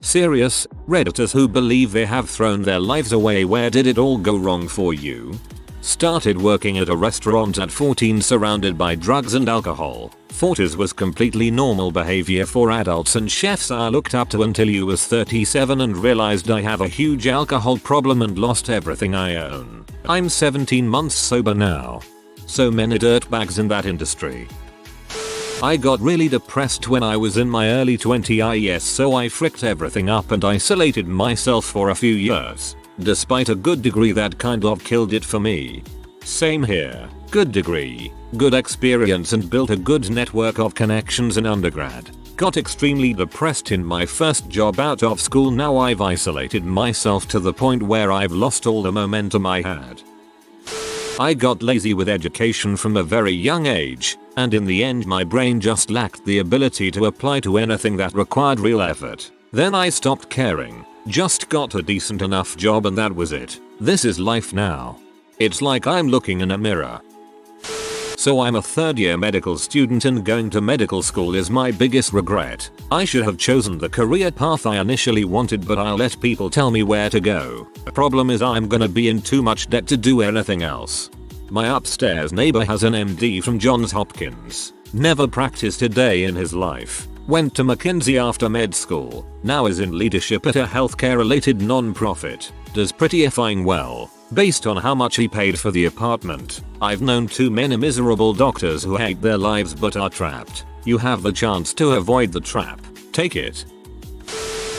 Serious, Redditors who believe they have thrown their lives away. Where did it all go wrong for you? Started working at a restaurant at 14, surrounded by drugs and alcohol. Thought it was completely normal behavior for adults and chefs I looked up to until you was 37 and realized I have a huge alcohol problem and lost everything I own. I'm 17 months sober now. So many dirtbags in that industry. I got really depressed when I was in my early 20s, so I fricked everything up and isolated myself for a few years. Despite a good degree, that kind of killed it for me. Same here. Good degree, good experience, and built a good network of connections in undergrad. Got extremely depressed in my first job out of school. Now I've isolated myself to the point where I've lost all the momentum I had. I got lazy with education from a very young age, and in the end my brain just lacked the ability to apply to anything that required real effort. Then I stopped caring. Just got a decent enough job and that was it. This is life now. It's like I'm looking in a mirror. So I'm a third year medical student and going to medical school is my biggest regret. I should have chosen the career path I initially wanted, but I'll let people tell me where to go. The problem is I'm gonna be in too much debt to do anything else. My upstairs neighbor has an MD from Johns Hopkins. Never practiced a day in his life. Went to McKinsey after med school. Now is in leadership at a healthcare related non-profit. Does pretty effing well, based on how much he paid for the apartment. I've known too many miserable doctors who hate their lives but are trapped. You have the chance to avoid the trap. Take it.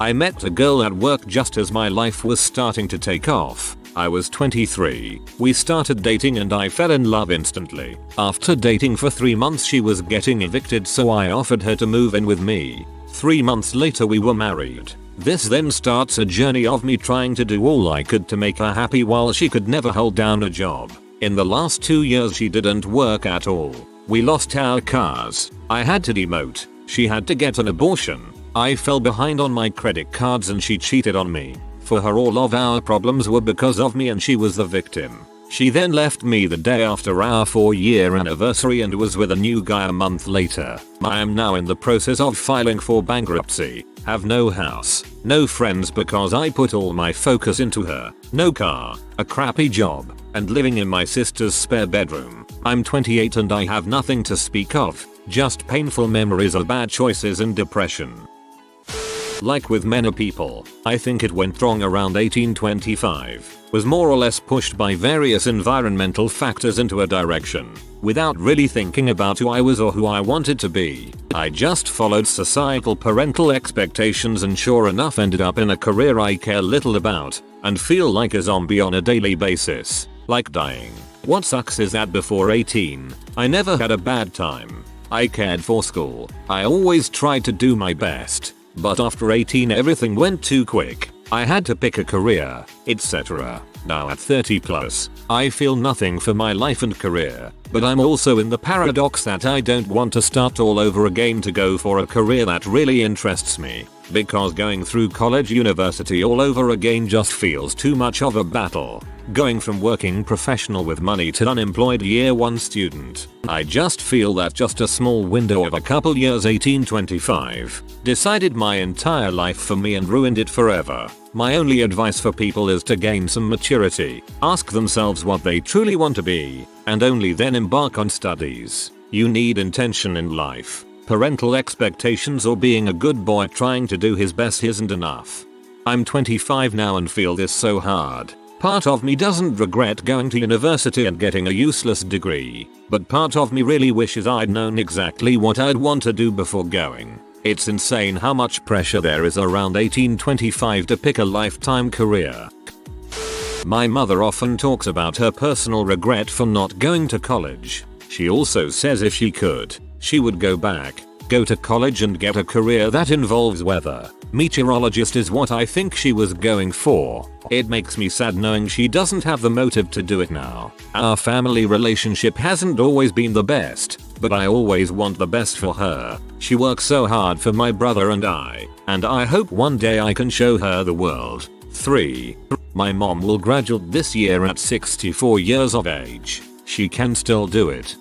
I met a girl at work just as my life was starting to take off. I was 23. We started dating and I fell in love instantly. After dating for 3 months she was getting evicted, so I offered her to move in with me. 3 months later we were married. This then starts a journey of me trying to do all I could to make her happy while she could never hold down a job. In the last 2 years she didn't work at all. We lost our cars. I had to demote. She had to get an abortion. I fell behind on my credit cards and she cheated on me. For her, all of our problems were because of me and she was the victim. She then left me the day after our 4-year anniversary and was with a new guy a month later. I am now in the process of filing for bankruptcy. Have no house, no friends because I put all my focus into her. No car, a crappy job, and living in my sister's spare bedroom. I'm 28 and I have nothing to speak of. Just painful memories of bad choices and depression. Like with many people, I think it went wrong around 1825. Was more or less pushed by various environmental factors into a direction. Without really thinking about who I was or who I wanted to be. I just followed societal parental expectations and sure enough ended up in a career I care little about and feel like a zombie on a daily basis. Like dying. What sucks is that before 18, I never had a bad time. I cared for school. I always tried to do my best. But after 18 everything went too quick. I had to pick a career, etc. Now at 30 plus, I feel nothing for my life and career. But I'm also in the paradox that I don't want to start all over again to go for a career that really interests me. Because going through college university all over again just feels too much of a battle. Going from working professional with money to unemployed year 1 student. I just feel that just a small window of a couple years 1825 decided my entire life for me and ruined it forever. My only advice for people is to gain some maturity, ask themselves what they truly want to be, and only then embark on studies. You need intention in life. Parental expectations or being a good boy trying to do his best isn't enough. I'm 25 now and feel this so hard. Part of me doesn't regret going to university and getting a useless degree, but part of me really wishes I'd known exactly what I'd want to do before going. It's insane how much pressure there is around 1825 to pick a lifetime career. My mother often talks about her personal regret for not going to college. She also says if she could, she would go back, go to college and get a career that involves weather. Meteorologist is what I think she was going for. It makes me sad knowing she doesn't have the motive to do it now. Our family relationship hasn't always been the best, but I always want the best for her. She works so hard for my brother and I hope one day I can show her the world. 3. My mom will graduate this year at 64 years of age. She can still do it.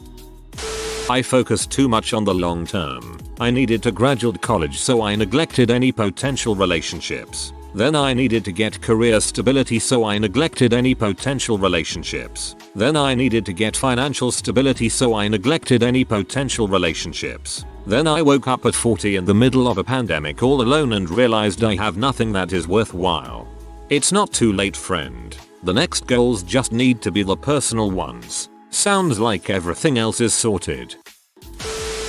I focus too much on the long term. I needed to graduate college, so I neglected any potential relationships. Then I needed to get career stability, so I neglected any potential relationships. Then I needed to get financial stability, so I neglected any potential relationships. Then I woke up at 40 in the middle of a pandemic all alone and realized I have nothing that is worthwhile. It's not too late, friend. The next goals just need to be the personal ones. Sounds like everything else is sorted.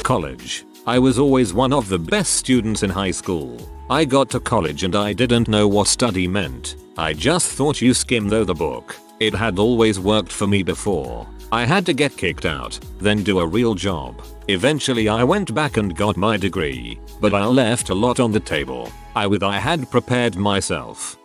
College. I was always one of the best students in high school. I got to college and I didn't know what study meant. I just thought you skim though the book. It had always worked for me before. I had to get kicked out, then do a real job. Eventually I went back and got my degree, but I left a lot on the table. I had prepared myself.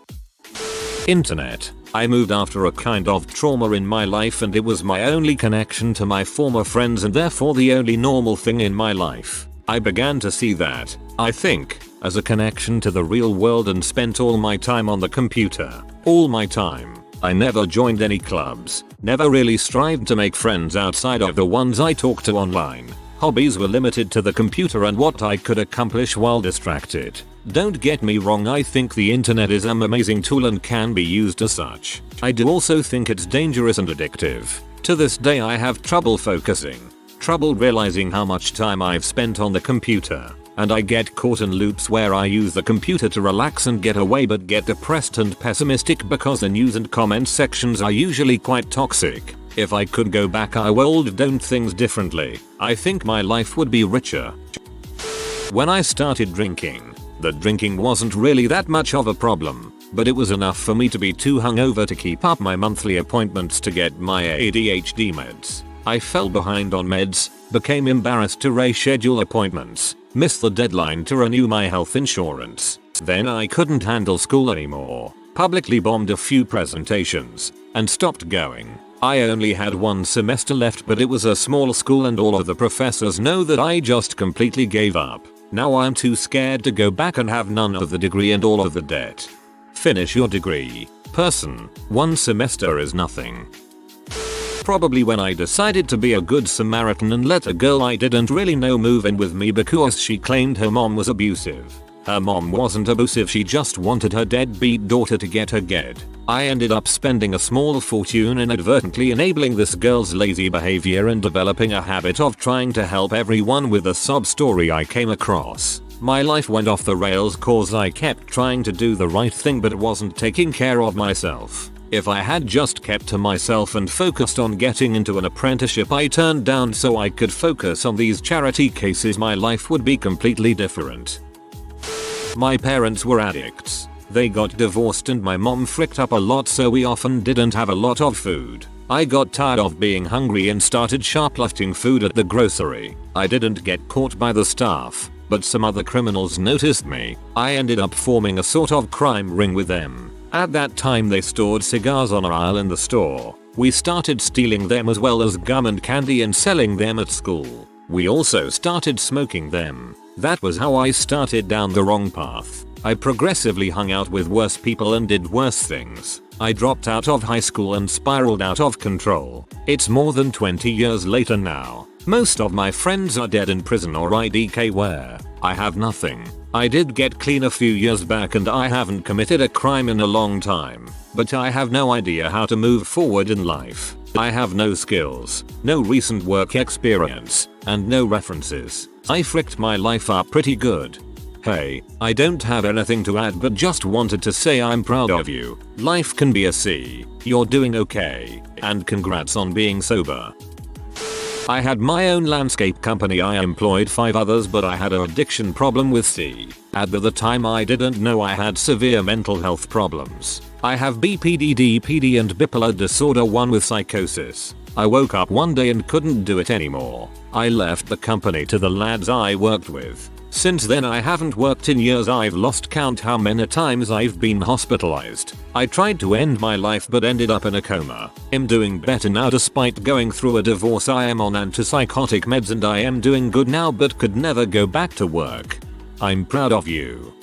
Internet. I moved after a kind of trauma in my life, and it was my only connection to my former friends and therefore the only normal thing in my life. I began to see that, I think, as a connection to the real world and spent all my time on the computer. All my time. I never joined any clubs, never really strived to make friends outside of the ones I talked to online. Hobbies were limited to the computer and what I could accomplish while distracted. Don't get me wrong, I think the internet is an amazing tool and can be used as such. I do also think it's dangerous and addictive. To this day I have trouble focusing, trouble realizing how much time I've spent on the computer, and I get caught in loops where I use the computer to relax and get away but get depressed and pessimistic because the news and comment sections are usually quite toxic. If I could go back I would do things differently. I think my life would be richer. When I started drinking, the drinking wasn't really that much of a problem, but it was enough for me to be too hungover to keep up my monthly appointments to get my ADHD meds. I fell behind on meds, became embarrassed to reschedule appointments, missed the deadline to renew my health insurance. Then I couldn't handle school anymore, publicly bombed a few presentations, and stopped going. I only had one semester left, but it was a small school and all of the professors know that I just completely gave up. Now I'm too scared to go back and have none of the degree and all of the debt. Finish your degree. Person. One semester is nothing. Probably when I decided to be a good Samaritan and let a girl I didn't really know move in with me because she claimed her mom was abusive. Her mom wasn't abusive, she just wanted her deadbeat daughter to get her ged. I ended up spending a small fortune inadvertently enabling this girl's lazy behavior and developing a habit of trying to help everyone with a sob story I came across. My life went off the rails cause I kept trying to do the right thing but wasn't taking care of myself. If I had just kept to myself and focused on getting into an apprenticeship I turned down so I could focus on these charity cases, my life would be completely different. My parents were addicts. They got divorced and my mom fricked up a lot, so we often didn't have a lot of food. I got tired of being hungry and started shoplifting food at the grocery. I didn't get caught by the staff, but some other criminals noticed me. I ended up forming a sort of crime ring with them. At that time they stored cigars on an aisle in the store. We started stealing them as well as gum and candy and selling them at school. We also started smoking them. That was how I started down the wrong path. I progressively hung out with worse people and did worse things. I dropped out of high school and spiraled out of control. It's more than 20 years later now. Most of my friends are dead in prison or IDK where I have nothing. I did get clean a few years back and I haven't committed a crime in a long time, but I have no idea how to move forward in life. I have no skills, no recent work experience, and no references. I fricked my life up pretty good. Hey, I don't have anything to add but just wanted to say I'm proud of you. Life can be a C. You're doing okay, and congrats on being sober. I had my own landscape company. I employed 5 others, but I had an addiction problem with C. At the time I didn't know I had severe mental health problems. I have BPD, DPD and bipolar disorder 1 with psychosis. I woke up one day and couldn't do it anymore. I left the company to the lads I worked with. Since then I haven't worked in years. I've lost count how many times I've been hospitalized. I tried to end my life but ended up in a coma. I'm doing better now despite going through a divorce. I am on antipsychotic meds and I am doing good now but could never go back to work. I'm proud of you.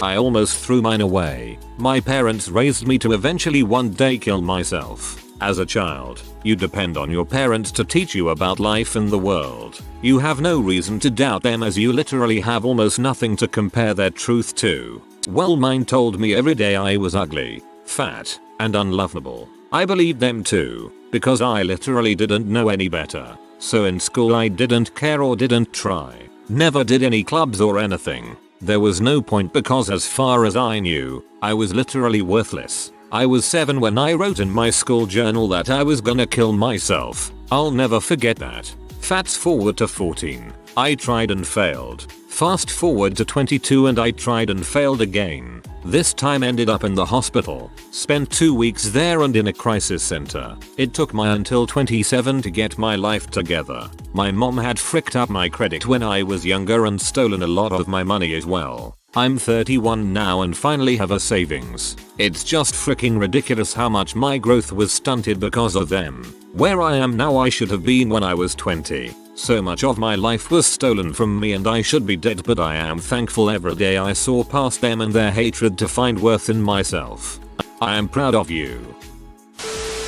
I almost threw mine away. My parents raised me to eventually one day kill myself. As a child, you depend on your parents to teach you about life and the world. You have no reason to doubt them as you literally have almost nothing to compare their truth to. Well, mine told me every day I was ugly, fat, and unlovable. I believed them too, because I literally didn't know any better. So in school I didn't care or didn't try. Never did any clubs or anything. There was no point because as far as I knew, I was literally worthless. I was 7 when I wrote in my school journal that I was gonna kill myself. I'll never forget that. Fast forward to 14. I tried and failed. Fast forward to 22 and I tried and failed again. This time ended up in the hospital. Spent 2 weeks there and in a crisis center. It took me until 27 to get my life together. My mom had fricked up my credit when I was younger and stolen a lot of my money as well. I'm 31 now and finally have a savings. It's just freaking ridiculous how much my growth was stunted because of them. Where I am now I should have been when I was 20. So much of my life was stolen from me and I should be dead, but I am thankful every day I saw past them and their hatred to find worth in myself. I am proud of you.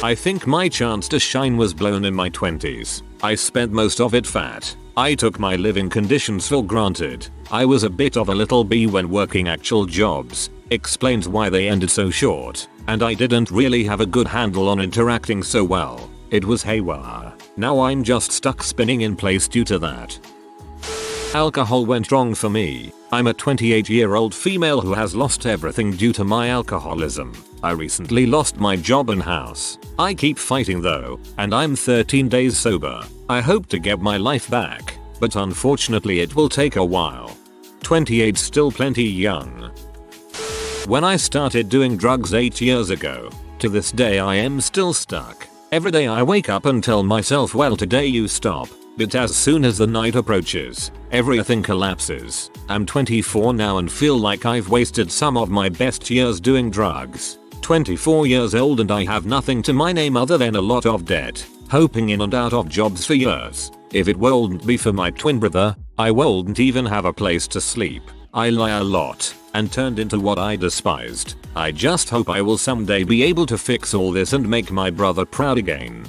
I think my chance to shine was blown in my 20s. I spent most of it fat. I took my living conditions for granted. I was a bit of a little bee when working actual jobs. Explains why they ended so short. And I didn't really have a good handle on interacting so well. It was haywire. Now I'm just stuck spinning in place due to that. Alcohol went wrong for me. I'm a 28-year-old female who has lost everything due to my alcoholism. I recently lost my job and house. I keep fighting though, and I'm 13 days sober. I hope to get my life back, but unfortunately it will take a while. 28's still plenty young. When I started doing drugs 8 years ago, to this day I am still stuck. Every day I wake up and tell myself, well, today you stop. But as soon as the night approaches, everything collapses. I'm 24 now and feel like I've wasted some of my best years doing drugs. 24 years old and I have nothing to my name other than a lot of debt. Hoping in and out of jobs for years. If it wouldn't be for my twin brother, I wouldn't even have a place to sleep. I lie a lot and turned into what I despised. I just hope I will someday be able to fix all this and make my brother proud again.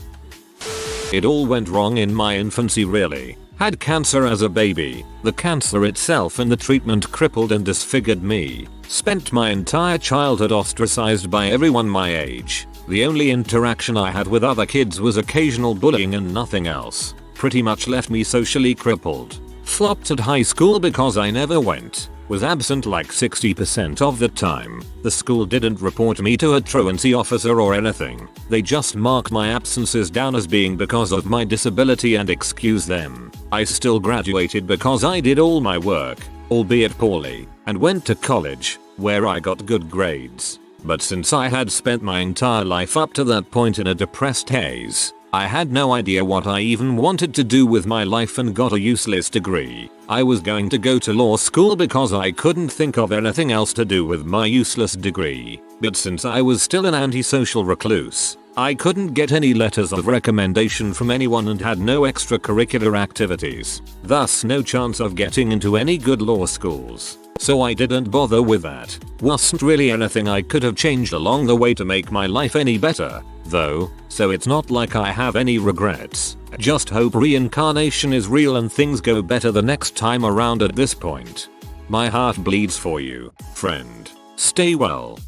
It all went wrong in my infancy really. Had cancer as a baby. The cancer itself and the treatment crippled and disfigured me. Spent my entire childhood ostracized by everyone my age. The only interaction I had with other kids was occasional bullying and nothing else. Pretty much left me socially crippled. Flopped at high school because I never went. Was absent like 60% of the time. The school didn't report me to a truancy officer or anything. They just marked my absences down as being because of my disability and excused them. I still graduated because I did all my work, albeit poorly, and went to college, where I got good grades. But since I had spent my entire life up to that point in a depressed haze, I had no idea what I even wanted to do with my life and got a useless degree. I was going to go to law school because I couldn't think of anything else to do with my useless degree. But since I was still an antisocial recluse, I couldn't get any letters of recommendation from anyone and had no extracurricular activities. Thus no chance of getting into any good law schools. So I didn't bother with that. Wasn't really anything I could have changed along the way to make my life any better, though, so it's not like I have any regrets. Just hope reincarnation is real and things go better the next time around at this point. My heart bleeds for you, friend. Stay well.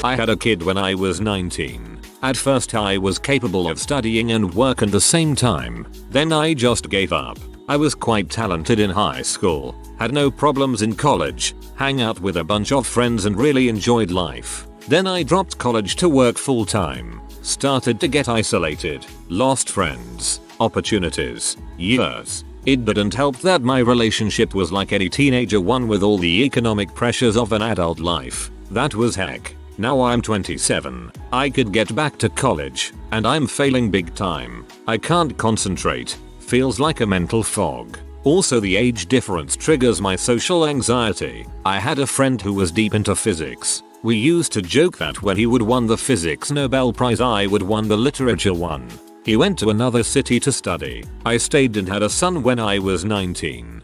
I had a kid when I was 19. At first I was capable of studying and work at the same time. Then I just gave up. I was quite talented in high school, had no problems in college, hang out with a bunch of friends and really enjoyed life. Then I dropped college to work full time, started to get isolated, lost friends, opportunities, years. It didn't help that my relationship was like any teenager one with all the economic pressures of an adult life. That was heck. Now I'm 27. I could get back to college, and I'm failing big time. I can't concentrate. Feels like a mental fog. Also the age difference triggers my social anxiety. I had a friend who was deep into physics. We used to joke that when he would won the physics Nobel Prize I would won the literature one. He went to another city to study. I stayed and had a son when I was 19.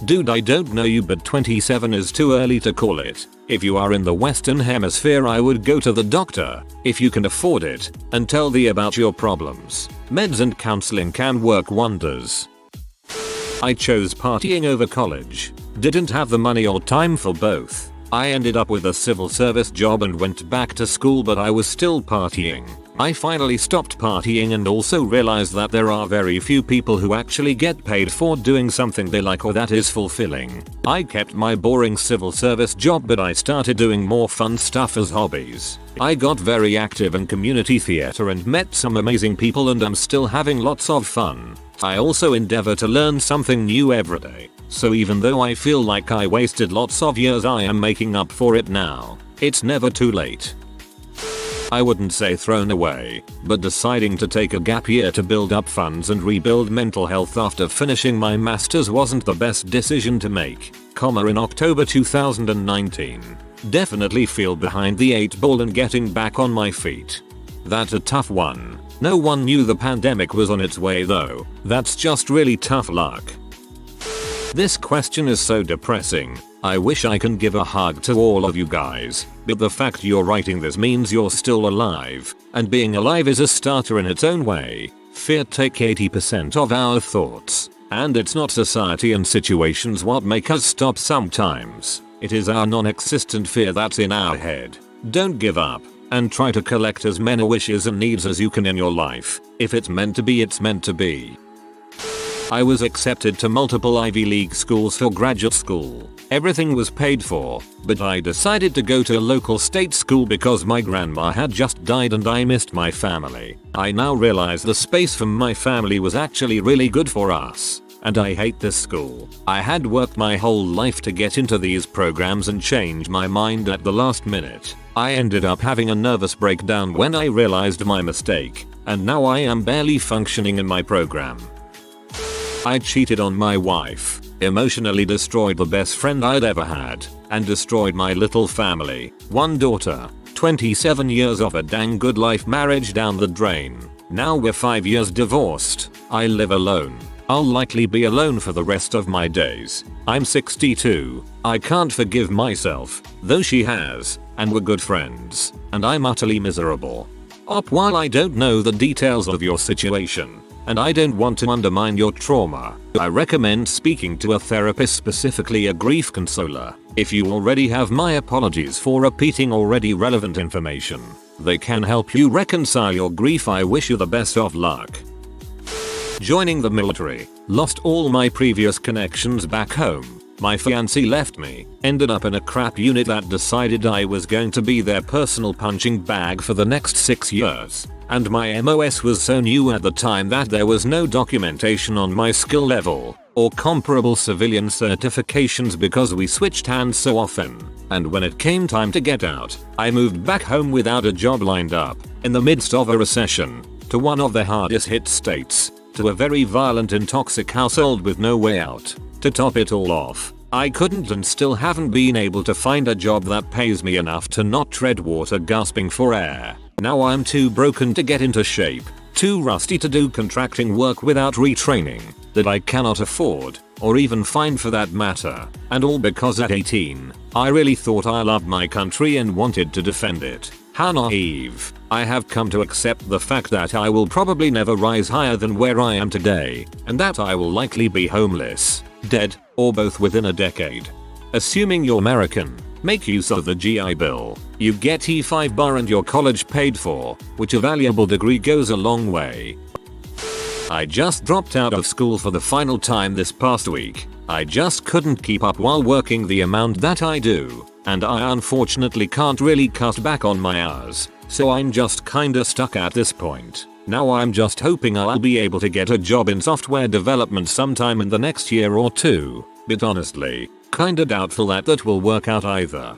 Dude, I don't know you, but 27 is too early to call it. If you are in the Western Hemisphere, I would go to the doctor, if you can afford it, and tell them about your problems. Meds and counseling can work wonders. I chose partying over college. Didn't have the money or time for both. I ended up with a civil service job and went back to school, but I was still partying. I finally stopped partying and also realized that there are very few people who actually get paid for doing something they like or that is fulfilling. I kept my boring civil service job, but I started doing more fun stuff as hobbies. I got very active in community theater and met some amazing people, and I'm still having lots of fun. I also endeavor to learn something new every day. So even though I feel like I wasted lots of years, I am making up for it now. It's never too late. I wouldn't say thrown away, but deciding to take a gap year to build up funds and rebuild mental health after finishing my masters wasn't the best decision to make, in October 2019. Definitely feel behind the 8 ball and getting back on my feet. That's a tough one. No one knew the pandemic was on its way though. That's just really tough luck. This question is so depressing. I wish I can give a hug to all of you guys, but the fact you're writing this means you're still alive, and being alive is a starter in its own way. Fear takes 80% of our thoughts, and it's not society and situations what make us stop sometimes. It is our non-existent fear that's in our head. Don't give up, and try to collect as many wishes and needs as you can in your life. If it's meant to be, it's meant to be. I was accepted to multiple Ivy League schools for graduate school. Everything was paid for, but I decided to go to a local state school because my grandma had just died and I missed my family. I now realize the space from my family was actually really good for us, and I hate this school. I had worked my whole life to get into these programs and change my mind at the last minute. I ended up having a nervous breakdown when I realized my mistake, and now I am barely functioning in my program. I cheated on my wife, emotionally destroyed the best friend I'd ever had, and destroyed my little family. One daughter, 27 years of a dang good life, marriage down the drain. Now we're 5 years divorced. I live alone. I'll likely be alone for the rest of my days. I'm 62. I can't forgive myself, though she has, and we're good friends, and I'm utterly miserable. While I don't know the details of your situation, and I don't want to undermine your trauma, I recommend speaking to a therapist, specifically a grief consoler. If you already have, my apologies for repeating already relevant information. They can help you reconcile your grief. I wish you the best of luck. Joining the military. Lost all my previous connections back home. My fiancée left me, ended up in a crap unit that decided I was going to be their personal punching bag for the next 6 years. And my MOS was so new at the time that there was no documentation on my skill level or comparable civilian certifications because we switched hands so often. And when it came time to get out, I moved back home without a job lined up, in the midst of a recession, to one of the hardest hit states, to a very violent and toxic household with no way out. To top it all off, I couldn't and still haven't been able to find a job that pays me enough to not tread water gasping for air. Now I'm too broken to get into shape, too rusty to do contracting work without retraining, that I cannot afford, or even find for that matter, and all because at 18, I really thought I loved my country and wanted to defend it. How naive. I have come to accept the fact that I will probably never rise higher than where I am today, and that I will likely be homeless, dead, or both within a decade. Assuming you're American, make use of the GI Bill. You get E5 bar and your college paid for, which a valuable degree goes a long way. I just dropped out of school for the final time this past week. I just couldn't keep up while working the amount that I do, and I unfortunately can't really cut back on my hours, so I'm just kinda stuck at this point. Now I'm just hoping I'll be able to get a job in software development sometime in the next year or two, but honestly, kinda doubtful that will work out either.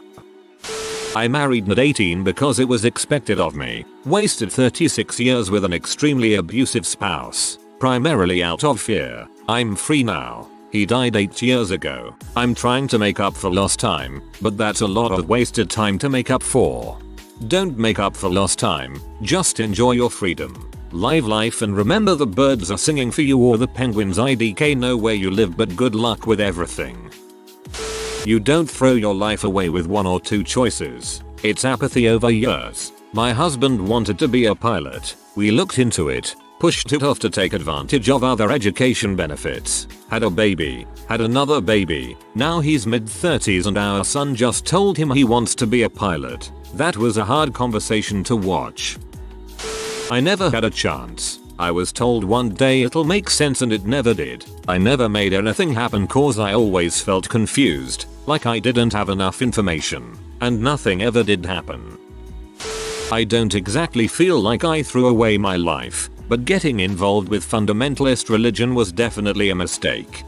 I married at 18 because it was expected of me. Wasted 36 years with an extremely abusive spouse, primarily out of fear. I'm free now. He died 8 years ago. I'm trying to make up for lost time, but that's a lot of wasted time to make up for. Don't make up for lost time, just enjoy your freedom. Live life and remember the birds are singing for you or the penguins IDK know where you live, but good luck with everything. You don't throw your life away with one or two choices. It's apathy over years. My husband wanted to be a pilot. We looked into it, pushed it off to take advantage of other education benefits, had a baby, had another baby. Now he's mid-30s and our son just told him he wants to be a pilot. That was a hard conversation to watch. I never had a chance. I was told one day it'll make sense and it never did. I never made anything happen cause I always felt confused, like I didn't have enough information, and nothing ever did happen. I don't exactly feel like I threw away my life, but getting involved with fundamentalist religion was definitely a mistake.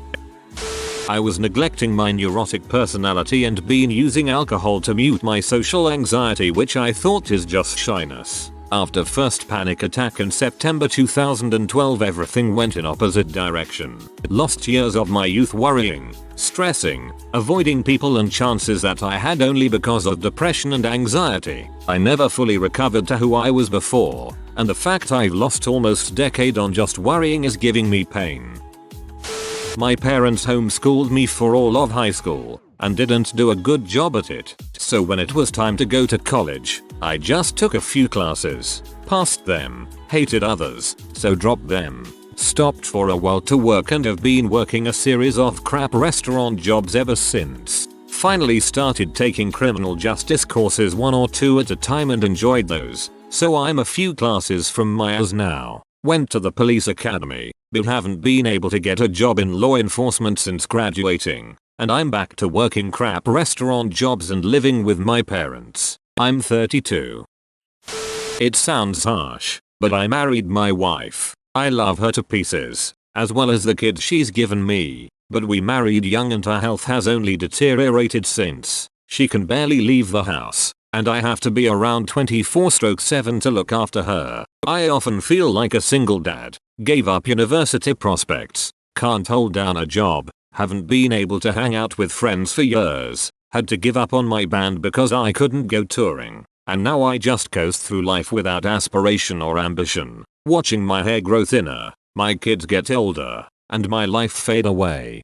I was neglecting my neurotic personality and been using alcohol to mute my social anxiety, which I thought is just shyness. After first panic attack in September 2012, everything went in opposite direction. Lost years of my youth worrying, stressing, avoiding people and chances that I had only because of depression and anxiety. I never fully recovered to who I was before, and the fact I've lost almost a decade on just worrying is giving me pain. My parents homeschooled me for all of high school and didn't do a good job at it. So when it was time to go to college, I just took a few classes, passed them, hated others, so dropped them, stopped for a while to work and have been working a series of crap restaurant jobs ever since. Finally started taking criminal justice courses 1 or 2 at a time and enjoyed those, so I'm a few classes from my as now. Went to the police academy, but haven't been able to get a job in law enforcement since graduating. And I'm back to working crap restaurant jobs and living with my parents. I'm 32. It sounds harsh, but I married my wife. I love her to pieces, as well as the kids she's given me. But we married young and her health has only deteriorated since. She can barely leave the house, and I have to be around 24/7 to look after her. I often feel like a single dad. Gave up university prospects. Can't hold down a job. Haven't been able to hang out with friends for years. Had to give up on my band because I couldn't go touring. And now I just coast through life without aspiration or ambition. Watching my hair grow thinner, my kids get older, and my life fade away.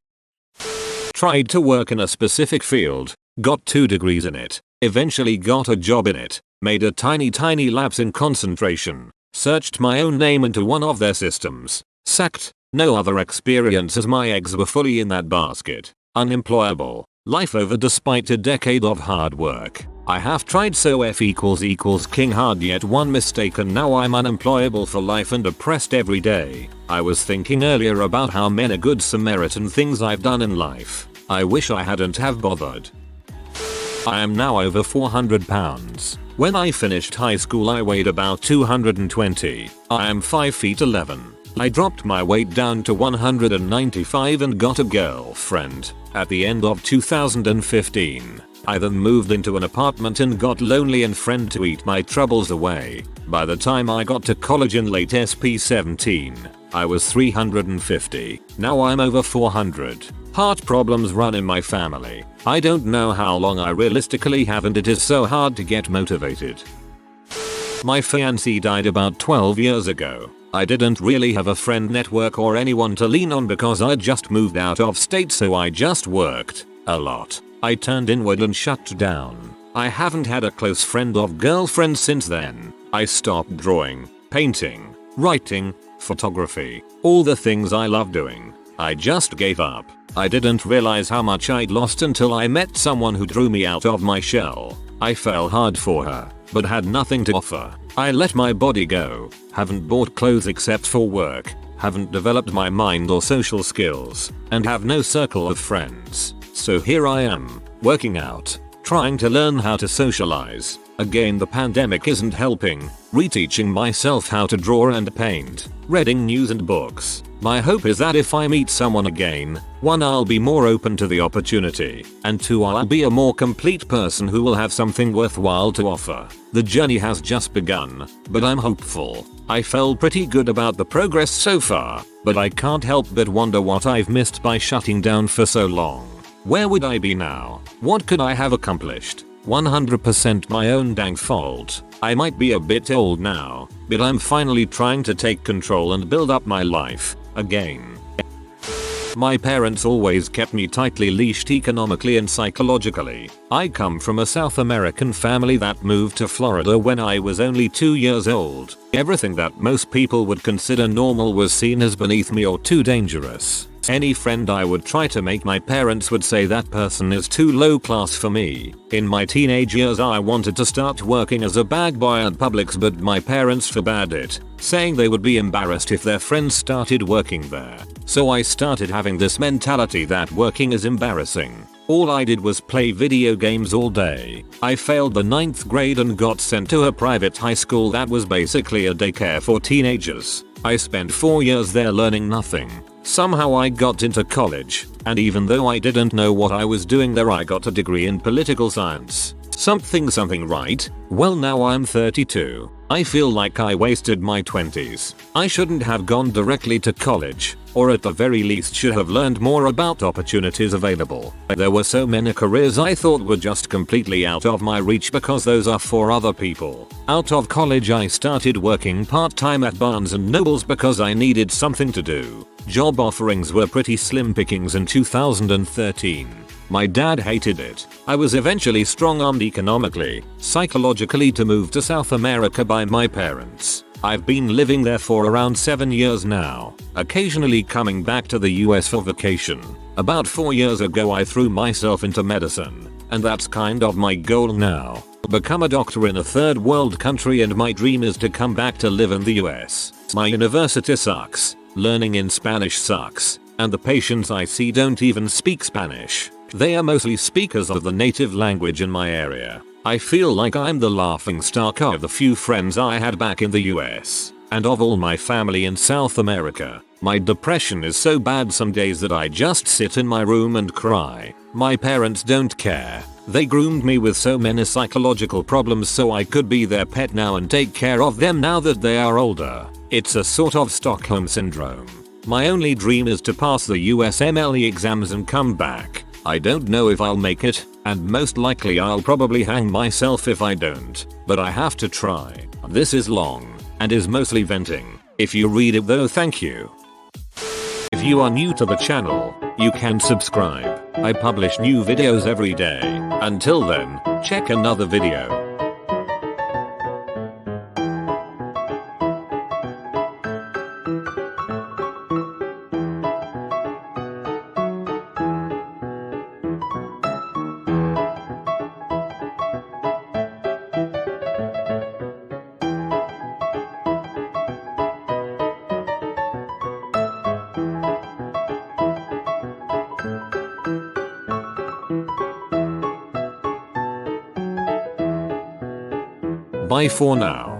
Tried to work in a specific field, got 2 degrees in it, eventually got a job in it, made a tiny lapse in concentration, searched my own name into one of their systems, sacked. No other experience as my eggs were fully in that basket. Unemployable. Life over despite a decade of hard work. I have tried so F== king hard yet one mistake and now I'm unemployable for life and depressed every day. I was thinking earlier about how many good Samaritan things I've done in life. I wish I hadn't have bothered. I am now over 400 pounds. When I finished high school I weighed about 220. I am 5 feet 11. I dropped my weight down to 195 and got a girlfriend at the end of 2015. I then moved into an apartment and got lonely and friend to eat my troubles away. By the time I got to college in late SP17, I was 350. Now I'm over 400. Heart problems run in my family. I don't know how long I realistically have and it is so hard to get motivated. My fiancée died about 12 years ago. I didn't really have a friend network or anyone to lean on because I just moved out of state, so I just worked a lot. I turned inward and shut down. I haven't had a close friend or girlfriend since then. I stopped drawing, painting, writing, photography, all the things I love doing. I just gave up. I didn't realize how much I'd lost until I met someone who drew me out of my shell. I fell hard for her, but had nothing to offer. I let my body go, haven't bought clothes except for work, haven't developed my mind or social skills, and have no circle of friends. So here I am, working out, trying to learn how to socialize. Again, the pandemic isn't helping, reteaching myself how to draw and paint, reading news and books. My hope is that if I meet someone again, 1, I'll be more open to the opportunity, and 2, I'll be a more complete person who will have something worthwhile to offer. The journey has just begun, but I'm hopeful. I felt pretty good about the progress so far, but I can't help but wonder what I've missed by shutting down for so long. Where would I be now? What could I have accomplished? 100% my own dang fault. I might be a bit old now, but I'm finally trying to take control and build up my life again. My parents always kept me tightly leashed economically and psychologically. I come from a South American family that moved to Florida when I was only 2 years old. Everything that most people would consider normal was seen as beneath me or too dangerous. Any friend I would try to make, my parents would say that person is too low class for me. In my teenage years I wanted to start working as a bag boy at Publix, but my parents forbade it, saying they would be embarrassed if their friends started working there. So I started having this mentality that working is embarrassing. All I did was play video games all day. I failed the 9th grade and got sent to a private high school that was basically a daycare for teenagers. I spent 4 years there learning nothing. Somehow I got into college, and even though I didn't know what I was doing there, I got a degree in political science. Something right? Well, now I'm 32. I feel like I wasted my 20s. I shouldn't have gone directly to college, or at the very least should have learned more about opportunities available. There were so many careers I thought were just completely out of my reach because those are for other people. Out of college I started working part-time at Barnes & Nobles because I needed something to do. Job offerings were pretty slim pickings in 2013. My dad hated it. I was eventually strong-armed economically, psychologically to move to South America by my parents. I've been living there for around 7 years now, occasionally coming back to the US for vacation. About 4 years ago I threw myself into medicine, and that's kind of my goal now. Become a doctor in a third world country, and my dream is to come back to live in the US. My university sucks, learning in Spanish sucks, and the patients I see don't even speak Spanish. They are mostly speakers of the native language in my area. I feel like I'm the laughingstock of the few friends I had back in the US, and of all my family in South America. My depression is so bad some days that I just sit in my room and cry. My parents don't care. They groomed me with so many psychological problems so I could be their pet now and take care of them now that they are older. It's a sort of Stockholm syndrome. My only dream is to pass the USMLE exams and come back. I don't know if I'll make it, and most likely I'll probably hang myself if I don't, but I have to try. This is long, and is mostly venting. If you read it though, thank you. If you are new to the channel, you can subscribe. I publish new videos every day. Until then, check another video. Bye for now.